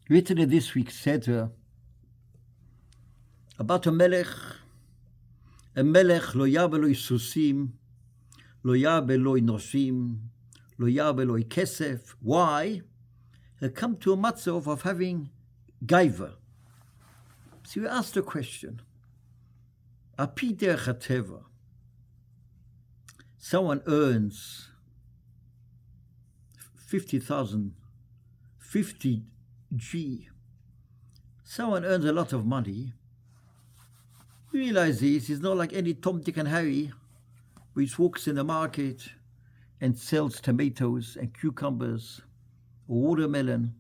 written in this week's Seder about a melech lo yab eloi susim, lo yab eloi noshim, lo yab eloi kesef. Why? He come to a matzah of having gaiva. So you ask the question, api derech hateva, someone earns 50,000, 50 G. Someone earns a lot of money. You realize this is not like any Tom, Dick and Harry which walks in the market and sells tomatoes and cucumbers or watermelon,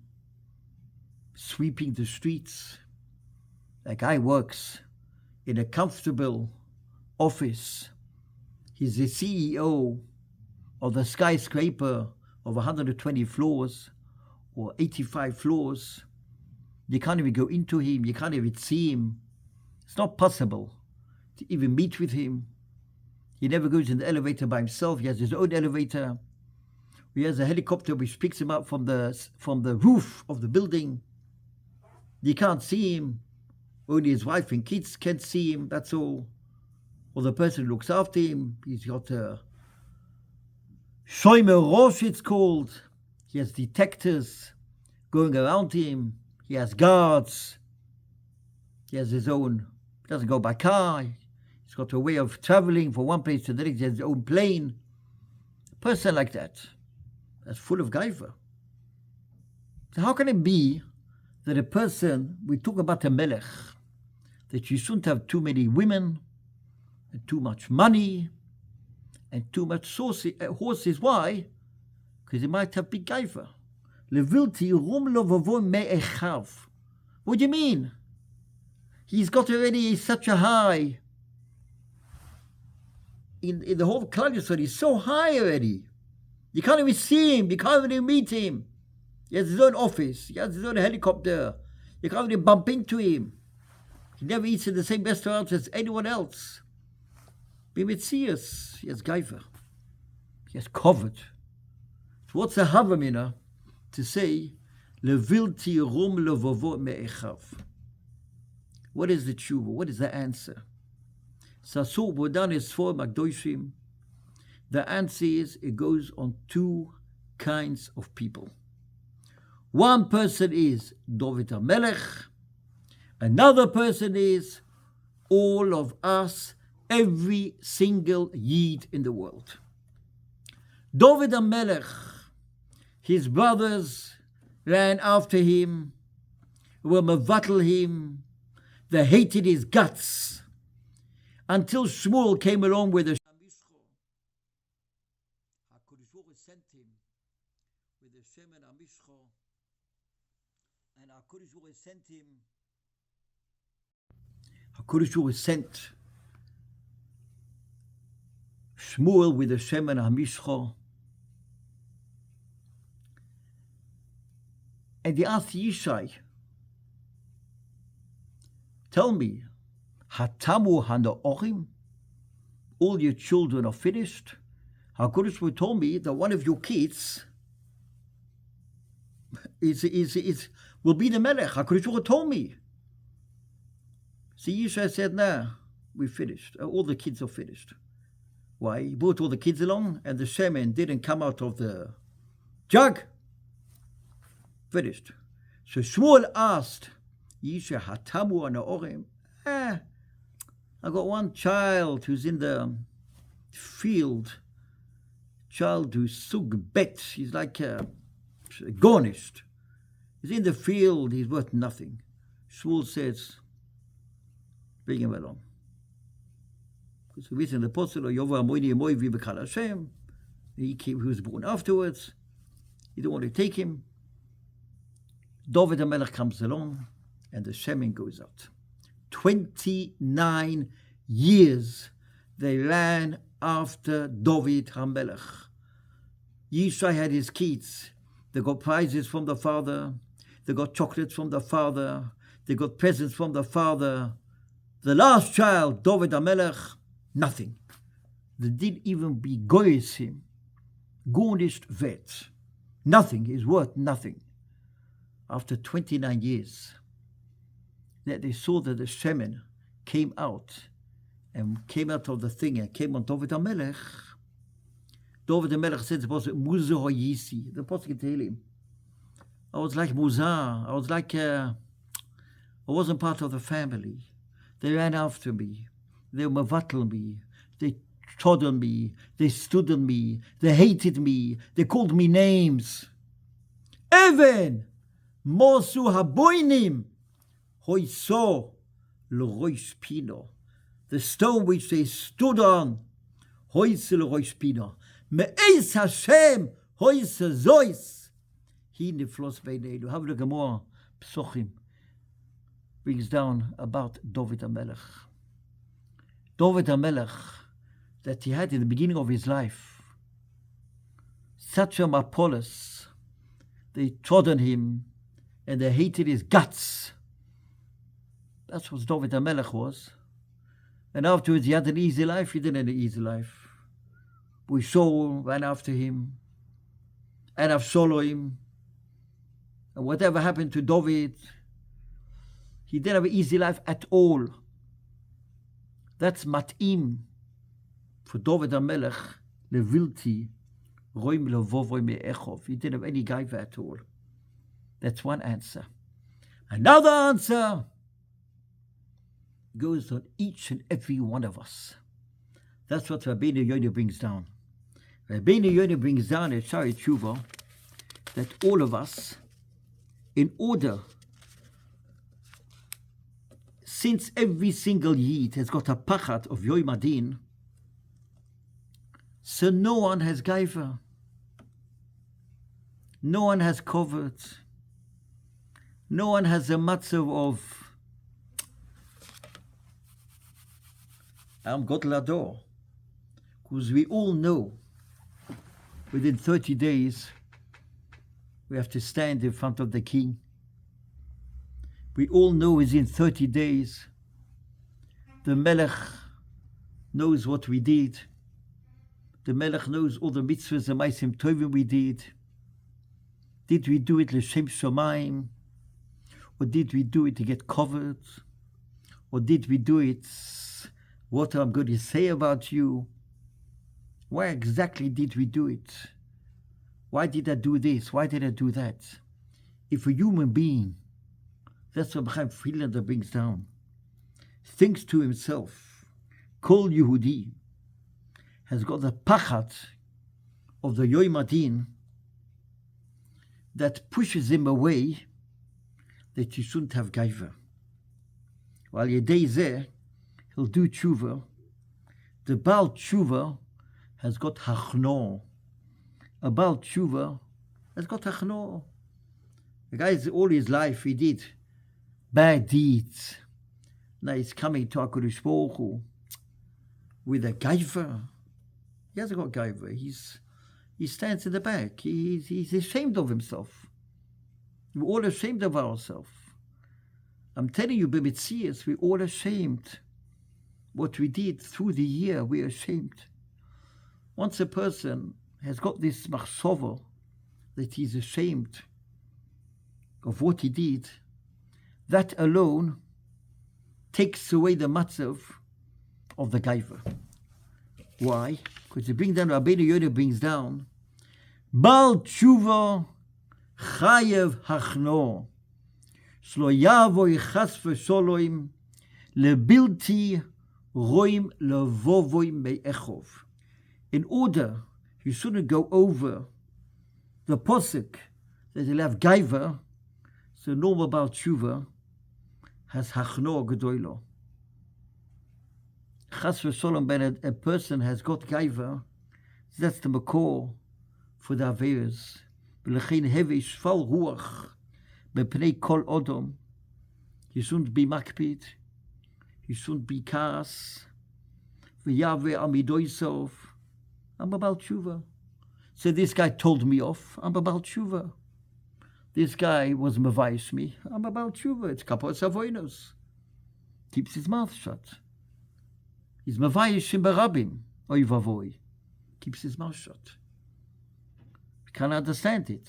sweeping the streets. That guy works in a comfortable office. He's the CEO of the skyscraper of 120 floors or 85 floors. You can't even go into him. You can't even see him. It's not possible to even meet with him. He never goes in the elevator by himself. He has his own elevator. He has a helicopter which picks him up from the roof of the building. You can't see him. Only his wife and kids can see him, that's all. Or the person who looks after him, he's got a Yoim Rosh, it's called. He has detectives going around him. He has guards. He has his own, he doesn't go by car. He's got a way of traveling from one place to the next. He has his own plane. A person like that, that's full of gaiva. So how can it be that a person, we talk about a melech, that you shouldn't have too many women and too much money and too much horses? Why? Because he might have big gaiva. What do you mean? He's got already such a high. In the whole Klal Yisrael, he's so high already. You can't even see him. You can't even meet him. He has his own office. He has his own helicopter. You can't even bump into him. He never eats in the same restaurant as anyone else. B'mitzias, he has gaiva. He has covered. So what's the havamina to say, levilti rum levovo me'echav? What is the tshuva? What is the answer? Sasur Bodan is for Magdoshim. The answer is it goes on two kinds of people. One person is David HaMelech. Another person is all of us, every single Yid in the world. David HaMelech, his brothers ran after him, were mevatel him, they hated his guts, until Shmuel came along with a sent him with the Shemen HaMishcho, and HaKadosh Baruch Hu sent him. HaKadosh Baruch Hu sent Shmuel with the Shemen HaMishcho, and he asked Yishai, tell me, Hatamu Hanaochim, all your children are finished? HaKadosh Baruch Hu told me that one of your kids will be the Melech. HaKadosh Baruch Hu told me. So Yishai said, nah, we finished. All the kids are finished. Why? He brought all the kids along and the shemen didn't come out of the jug. Finished. So Shmuel asked Yishai, Hatamu Hanaochim, I got one child who's in the field, child who's sug bet, he's like garnished. He's in the field, he's worth nothing. Shmuel says, bring him along. Because we read in the apostle, Yova Moini Moivi B'Kal Hashem, he was born afterwards. You don't want to take him. David HaMelech comes along, and the shemen goes out. 29 years they ran after David HaMelech. Yishai had his kids. They got prizes from the father. They got chocolates from the father. They got presents from the father. The last child, David HaMelech, nothing. They didn't even begois him. Gornished vet. Nothing is worth nothing. after 29 years, that they saw that the Shemen came out of the thing and came on David HaMelech. David HaMelech said it was Muzah Hoyisi, the Pasuk in Tehillim. I was like Muzah. I was like, I wasn't part of the family. They ran after me. They mavatel me. They trod on me. They stood on me. They hated me. They called me names. Even Mosu Haboinim Hoiso L'Roish Pino. The stone which they stood on, Hoiso L'Roish Pino. Me'ez Hashem Hoiso Zois. He niflos beineinu. Have the Gemara Psochim brings down about David HaMelech. David HaMelech, that he had in the beginning of his life, such a mapolis, they trod on him and they hated his guts. That's what David HaMelech was. And afterwards he had an easy life. He didn't have an easy life. We Saul ran after him, and Avshalom, and whatever happened to David, he didn't have an easy life at all. That's mat'im for David HaMelech, levilti, roim levovoy me'echov. He didn't have any gaiva at all. That's one answer. Another answer goes on each and every one of us. That's what Rabbeinu Yoim brings down. Rabbeinu Yoim brings down a Shari Tshuva that all of us, in order, since every single Yid has got a pachat of Yoim Hadin, so no one has gaiva, no one has covered, no one has a matzav of Am Godlador, because we all know within 30 days we have to stand in front of the king. We all know within 30 days the Melech knows what we did. The Melech knows all the mitzvahs and ma'asim tovim we did. Did we do it l'shem shomayim? Or did we do it to get covered? Or did we do it, what I'm going to say about you? Why exactly did we do it? Why did I do this? Why did I do that? If a human being, that's what Chaim Friedlander brings down, thinks to himself, Kol Yehudi has got the pachat of the Yoim Hadin that pushes him away, that he shouldn't have gaiva. While Yedei Zeh, he'll do tshuva. The Baal tshuva has got hachno. A Baal tshuva has got hachno. The guy, all his life, he did bad deeds. Now he's coming to HaKadosh Baruch Hu with a gaiva. He hasn't got gaiva. He stands in the back. He's ashamed of himself. We're all ashamed of ourselves. I'm telling you, b'mitzias, we're all ashamed. What we did through the year, we're ashamed. Once a person has got this machshava that he's ashamed of what he did, that alone takes away the matzav of the gaiva. Why? Because Rabbeinu Yoim brings down, Baal tshuva chayev hachno, shlo yavoy chas v'sholom lebilti roim levovoy me'echov. In order, you shouldn't go over the posuk that he'll have gaiva, so normal Baal tshuva has hachno gedoilo. Chas v'sholom, when a person has got gaiva, that's the makor for the averes. V'lechein hevi shval ruach b'pnei kol odom. You shouldn't be makpid. You shouldn't be kas. V'yaveh amidoisov. I'm a Baal tshuva. So this guy told me off. I'm a Baal tshuva. This guy was mavayish me. I'm a Baal tshuva. It's kapos avoinos. Keeps his mouth shut. He's mavayish in barabim. Oy vavoy. Keeps his mouth shut. We can't understand it.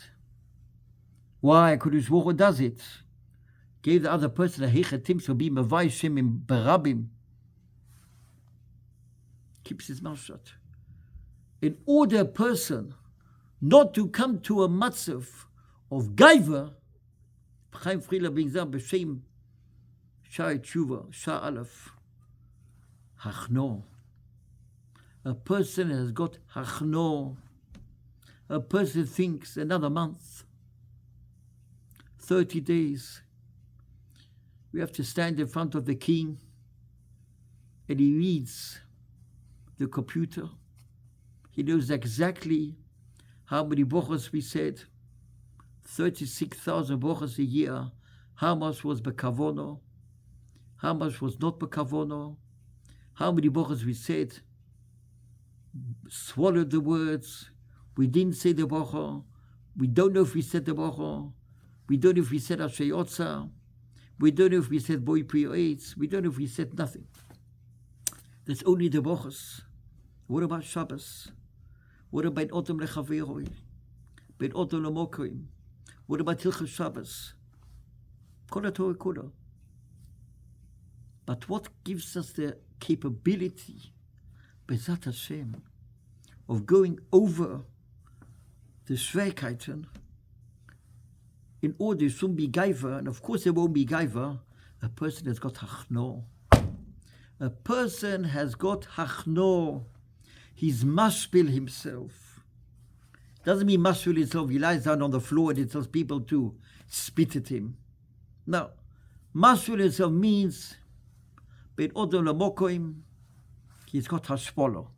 Why? Kodesh Baruch Hu does it. Gave the other person a hechetim to be mevaishim in berabim. Keeps his mouth shut. In order a person not to come to a matzav of gaiva, Chaim Friedler brings up b'shem Shai Tshuva, Shah Aleph, Hachno. A person has got Hachno. A person thinks another month, 30 days, we have to stand in front of the king and he reads the computer. He knows exactly how many brachos we said, 36,000 brachos a year, how much was bekavono, how much was not bekavono, how many brachos we said, swallowed the words, we didn't say the bracha, we don't know if we said the bracha, we don't know if we said Asher Yotza, we don't know if we said Boi Pri Eitz, we don't know if we said nothing. That's only the brachos. What about Shabbos? What about Otam Lechaveroi? Ben Otam Lemokoim? What about Hilchos Shabbos? Kol HaTorah Kula. But what gives us the capability, Bezat Hashem, of going over the Schwierigkeiten in order to soon be gaiva, and of course there won't be gaiva, a person has got hachno. A person has got hachno. He's mashpil himself. Doesn't mean mashpil himself, he lies down on the floor and he tells people to spit at him. No. Mashpil himself means ben odom lamokoim, he's got hashpolo.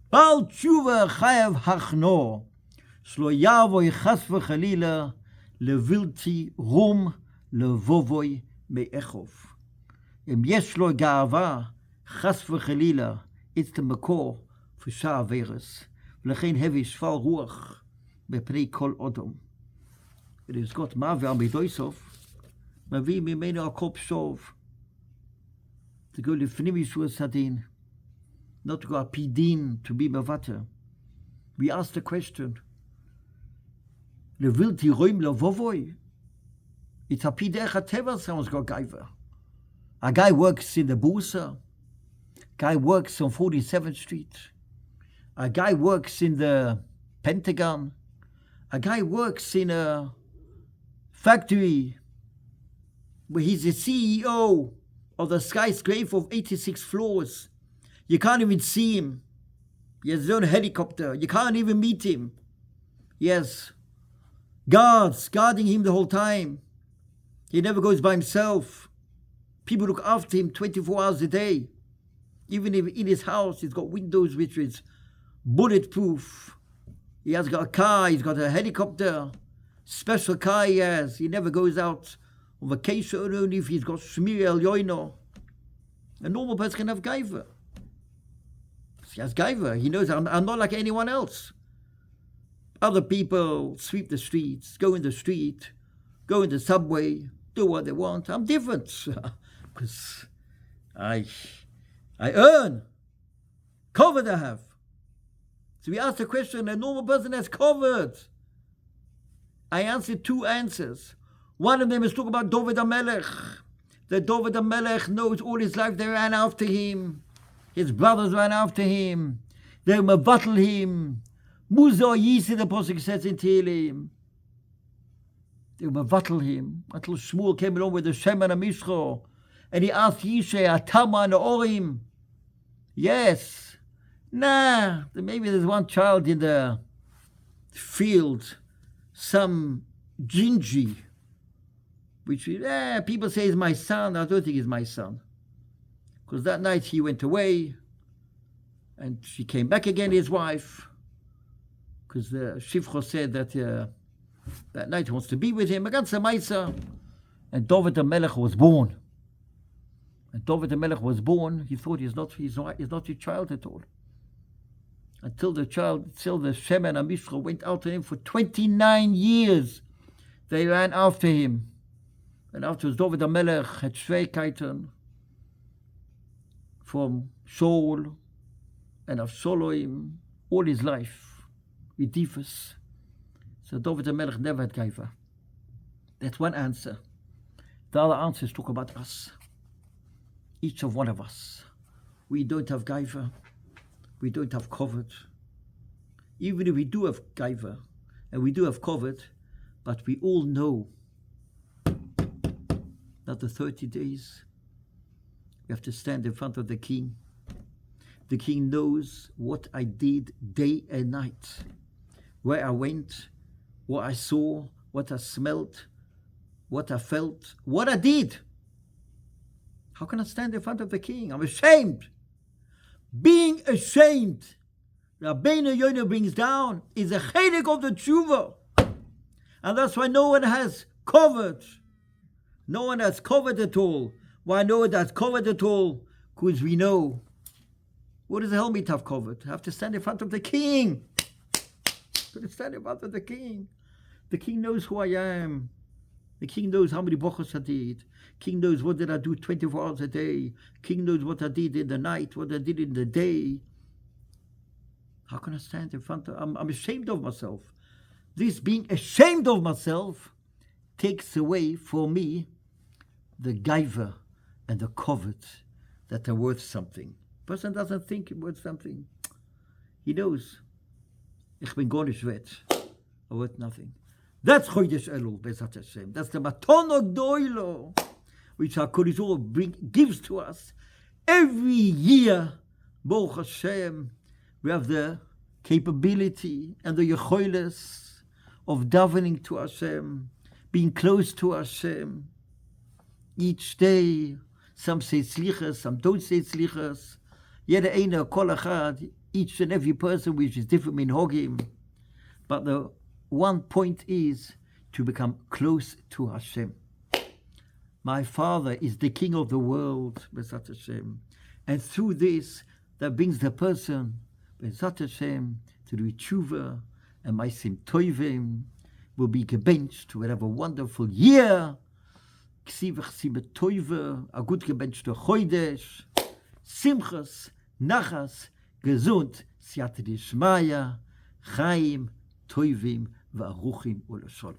Bal tshuva chayav hachno. Shlo yavoy chas v'chalila levilti rum levovoy me'echov. Im yesh lo ga'ava chas v'chalila, it's the makor for shah averes. V'lechein hevi shval ruach bepnei kol odom. It has got ma've al midoisov, mavi mimenu al kol pshov, to go lifnim yishuas Hadin, not to go al pidin, to be mavater. We ask the question, Levilti roim levovoy. It's a pidech hateva, someone's got gaiva. A guy works in the Bursa. Guy works on 47th Street. A guy works in the Pentagon. A guy works in a factory where he's the CEO of the skyscraper of 86 floors. You can't even see him. He has his own helicopter. You can't even meet him. Yes. Guards guarding him the whole time. He never goes by himself. People look after him 24 hours a day. Even if in his house he's got windows which is bulletproof. He has got a car, he's got a helicopter, special car he has. He never goes out on vacation only if he's got Shmir El Yoino. A normal person can have gaiva. He has gaiva. He knows I'm not like anyone else. Other people sweep the streets, go in the street, go in the subway, do what they want. I'm different because I earn. Covered I have. So we asked the question, a normal person has covered. I answered two answers. One of them is talking about David HaMelech. That David HaMelech knows all his life they ran after him. His brothers ran after him. They mevatel him. Muzah Yisi, the Pasuk says in Tehillim. They mevatel him until Shmuel came along with the Shem and the Mishro, and he asked Yishe, Atama and the Orim. Yes. Nah, maybe there's one child in the field, some Gingy, which people say is my son. I don't think he's my son. Because that night he went away, and she came back again, his wife, because the Shifcho said that that night he wants to be with him. Against the Maisa, and David HaMelech was born. And David HaMelech was born, he thought he's not your child at all. Until the Shem and Amishra went after him for 29 years. They ran after him. And afterwards, David HaMelech had Schwierigkeiten from Shaul and Avshalom all his life with Difus. So David HaMelech never had gaiva. That's one answer. The other answers talk about us. Each of one of us. We don't have gaiva. We don't have covet. Even if we do have gaiva, and we do have covet, but we all know that the 30 days, we have to stand in front of the king. The king knows what I did day and night, where I went, what I saw, what I smelt, what I felt, what I did. How can I stand in front of the king? I'm ashamed. Being ashamed, Rabbeinu Yoim brings down, is a chelik of the tshuva. And that's why no one has covered. No one has covered at all. Why no one has covered at all? Because we know, what does the helmet have covered? I have to stand in front of the king. To stand in front of the king. The king knows who I am. The king knows how many brachos I did. King knows what did I do 24 hours a day. King knows what I did in the night, what I did in the day. How can I stand in front of... I'm ashamed of myself. This being ashamed of myself takes away for me the gaiva and the covet that are worth something. Person doesn't think it's worth something. He knows. Ich bin gar nicht wert. I'm worth nothing. That's Chodesh Elul, Bezat Hashem. That's the Matono Gdoilo, which HaKadosh Baruch Hu gives to us. Every year, Baruch Hashem, we have the capability and the yecholes of davening to Hashem, being close to Hashem. Each day, some say tzlichas, some don't say tzlichas. Yet eine kol echad, each and every person which is different in hogim. But the one point is to become close to Hashem. My Father is the King of the world, Bezat Hashem. And through this, that brings the person, Bezat Hashem, to do tshuva, and Maisim Toivim will be gebenched. We'll have a wonderful year. Ksiv chsimet toive, a good gebenched Chodesh, Simchas, Nachas, Gesund, Siyata Dishmaya, Chaim, Toivim, V'aruchim U'Lasholem.